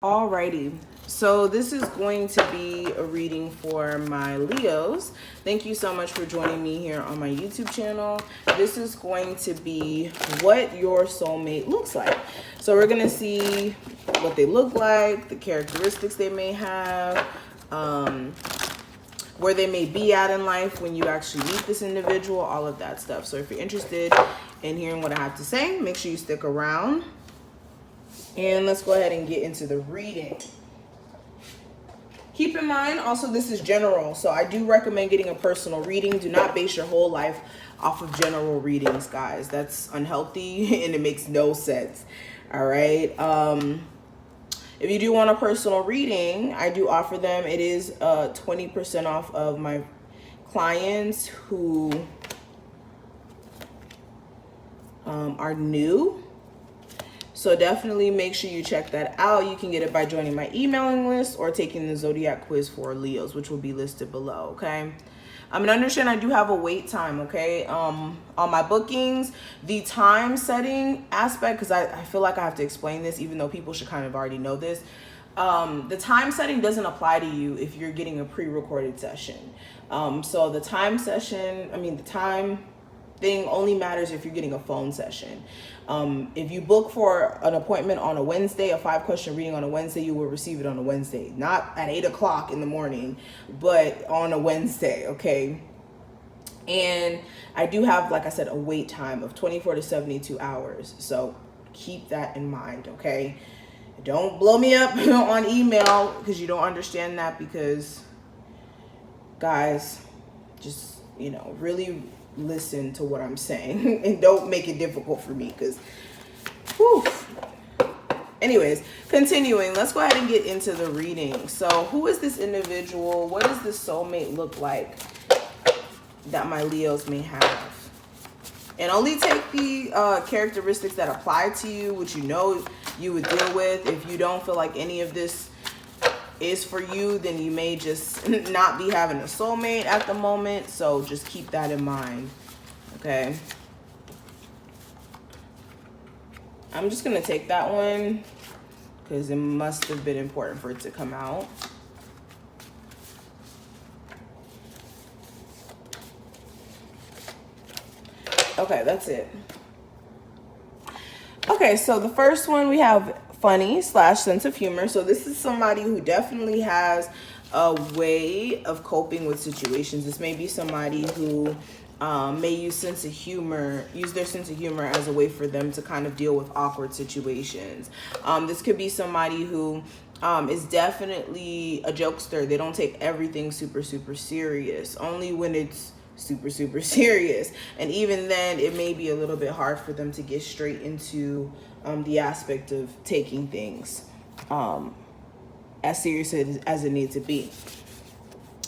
Alrighty, so this is going to be a reading for my Leos. Thank you so much for joining me here on my YouTube channel. This is going to be what your soulmate looks like. So we're going to see what they look like, the characteristics they may have, where they may be at in life when you actually meet this individual, all of that stuff. So if you're interested in hearing what I have to say, make sure you stick around. And let's go ahead and get into the reading. Keep in mind, also, this is general. So I do recommend getting a personal reading. Do not base your whole life off of general readings, guys. That's unhealthy and it makes no sense. All right. If you do want a personal reading, I do offer them. It is 20% off of my clients who are new. So definitely make sure you check that out. You can get it by joining my emailing list or taking the Zodiac quiz for Leos, which will be listed below, okay? And understand I do have a wait time, okay? On my bookings, the time setting aspect, because I feel like I have to explain this, even though people should kind of already know this. The time setting doesn't apply to you if you're getting a pre-recorded session. So the time thing only matters if you're getting a phone session. If you book for an appointment on a Wednesday, a 5-question reading on a Wednesday, you will receive it on a Wednesday, not at 8 o'clock in the morning, but on a Wednesday, okay? And I do have, like I said, a wait time of 24 to 72 hours. So keep that in mind, okay? Don't blow me up on email because you don't understand that, because guys, just, really listen to what I'm saying and don't make it difficult for me, because anyways, continuing, let's go ahead and get into the reading. So who is this individual? What does this soulmate look like that my Leos may have? And only take the characteristics that apply to you, which you would deal with. If you don't feel like any of this is for you, then you may just not be having a soulmate at the moment. So just keep that in mind, okay? I'm just gonna take that one because it must have been important for it to come out. Okay, that's it. Okay, so the first one, we have funny / sense of humor. So this is somebody who definitely has a way of coping with situations. This may be somebody who may use their sense of humor as a way for them to kind of deal with awkward situations. This could be somebody who is definitely a jokester. They don't take everything super serious, only when it's super serious. And even then, it may be a little bit hard for them to get straight into the aspect of taking things as serious as it needs to be.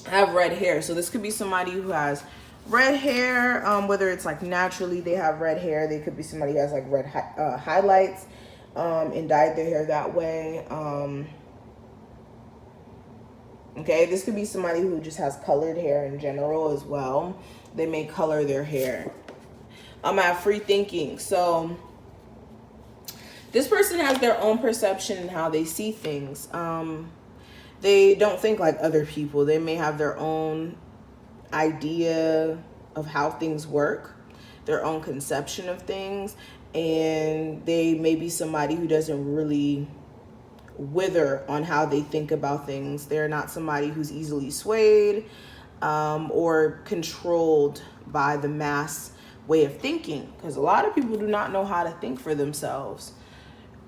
I have red hair. So this could be somebody who has red hair, whether it's like naturally they have red hair. They could be somebody who has like red highlights and dyed their hair that way. Okay, this could be somebody who just has colored hair in general as well. They may color their hair. I have free thinking. So this person has their own perception and how they see things. They don't think like other people. They may have their own idea of how things work, their own conception of things, and they may be somebody who doesn't really wither on how they think about things. They're not somebody who's easily swayed or controlled by the mass way of thinking, because a lot of people do not know how to think for themselves.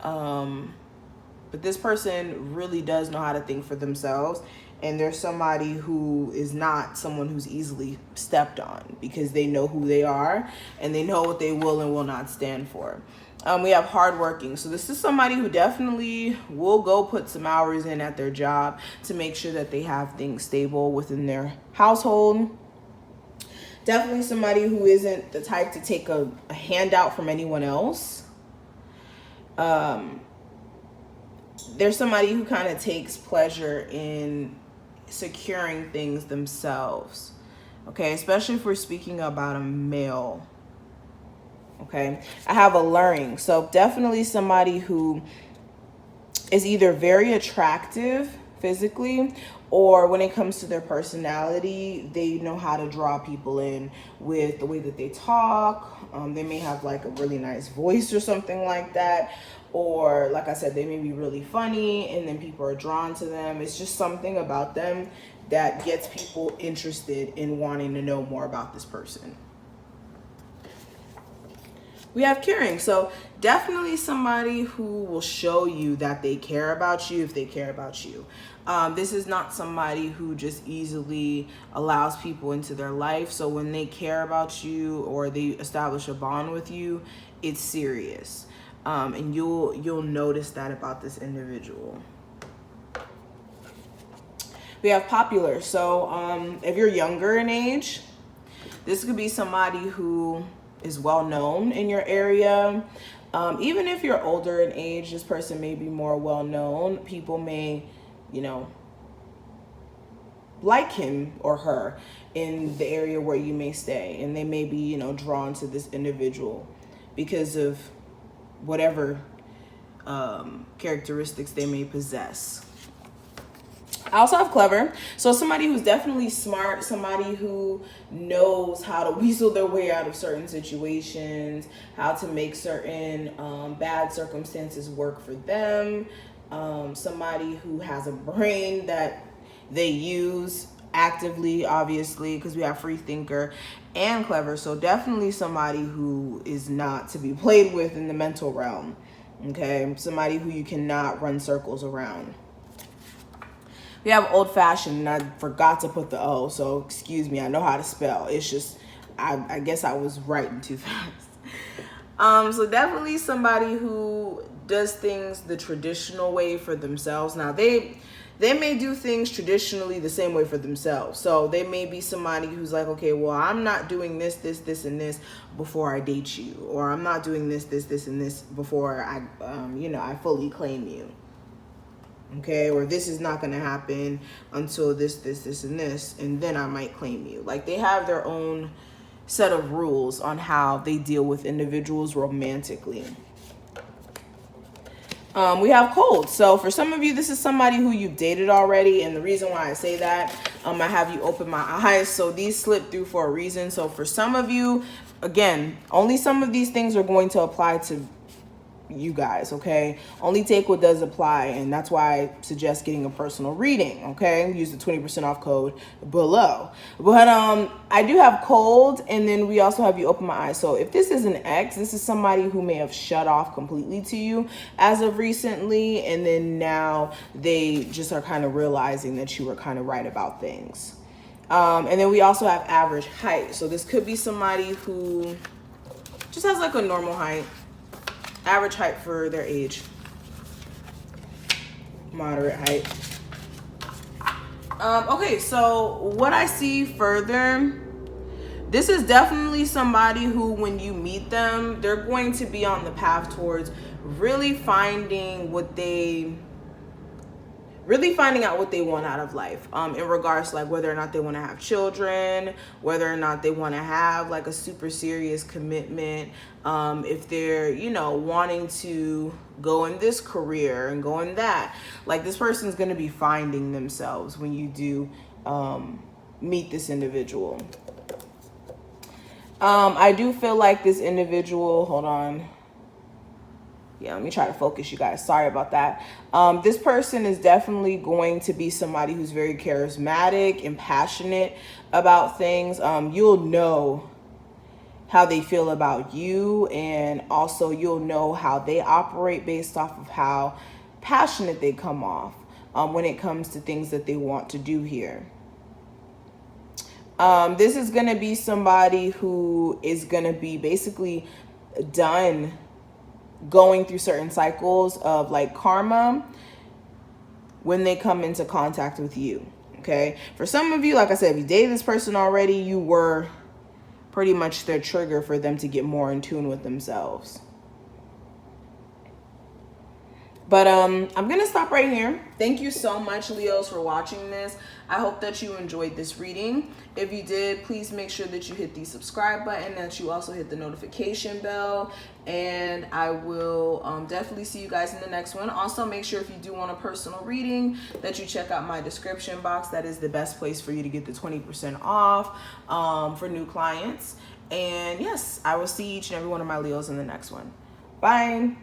But this person really does know how to think for themselves, and they're somebody who is not someone who's easily stepped on, because they know who they are and they know what they will and will not stand for. We have hardworking. So this is somebody who definitely will go put some hours in at their job to make sure that they have things stable within their household. Definitely somebody who isn't the type to take a handout from anyone else. There's somebody who kind of takes pleasure in securing things themselves. Okay, especially if we're speaking about a male. Okay, I have alluring. So definitely somebody who is either very attractive physically, or when it comes to their personality, they know how to draw people in with the way that they talk. They may have like a really nice voice or something like that. Or like I said, they may be really funny and then people are drawn to them. It's just something about them that gets people interested in wanting to know more about this person. We have caring. So definitely somebody who will show you that they care about you if they care about you. This is not somebody who just easily allows people into their life. So when they care about you or they establish a bond with you, it's serious. And you'll notice that about this individual. We have popular. So if you're younger in age, this could be somebody who is well known in your area. Even if you're older in age, this person may be more well known. People may, like him or her in the area where you may stay, and they may be, drawn to this individual because of whatever characteristics they may possess. I also have clever. So somebody who's definitely smart, somebody who knows how to weasel their way out of certain situations, how to make certain bad circumstances work for them. Somebody who has a brain that they use actively, obviously, because we have free thinker and clever. So definitely somebody who is not to be played with in the mental realm. Okay, somebody who you cannot run circles around. We have old-fashioned, and I forgot to put the O, so excuse me, I know how to spell. It's just, I guess I was writing too fast. So definitely somebody who does things the traditional way for themselves. Now, they may do things traditionally the same way for themselves. So they may be somebody who's like, okay, well, I'm not doing this, and this before I date you. Or I'm not doing this, and this before I, I fully claim you. Okay, or this is not going to happen until this, and this, and then I might claim you. Like, they have their own set of rules on how they deal with individuals romantically. We have cold. So for some of you, this is somebody who you've dated already. And the reason why I say that, I have you open my eyes. So these slip through for a reason. So for some of you, again, only some of these things are going to apply to you guys, okay? Only take what does apply, and that's why I suggest getting a personal reading, okay? Use the 20% off code below. But I do have cold, and then we also have you open my eyes. So if this is an ex, this is somebody who may have shut off completely to you as of recently, and then now they just are kind of realizing that you were kind of right about things. And then we also have average height. So this could be somebody who just has like a normal height. Average height for their age. Moderate height. Okay, so what I see further, this is definitely somebody who, when you meet them, they're going to be on the path towards really finding out what they want out of life, in regards to like whether or not they want to have children, whether or not they want to have like a super serious commitment, if they're, wanting to go in this career and go in that. Like, this person's going to be finding themselves when you do meet this individual. I do feel like this individual, hold on. Yeah, let me try to focus, you guys. Sorry about that. This person is definitely going to be somebody who's very charismatic and passionate about things. You'll know how they feel about you, and also you'll know how they operate based off of how passionate they come off when it comes to things that they want to do here. This is going to be somebody who is going to be basically done going through certain cycles of like karma when they come into contact with you. Okay, for some of you, like I said, if you dated this person already, you were pretty much their trigger for them to get more in tune with themselves. But I'm gonna stop right here. Thank you so much, Leos, for watching this. I hope that you enjoyed this reading. If you did, please make sure that you hit the subscribe button, that you also hit the notification bell, and I will definitely see you guys in the next one. Also, make sure if you do want a personal reading that you check out my description box. That is the best place for you to get the 20% off for new clients. And yes, I will see each and every one of my Leos in the next one. Bye.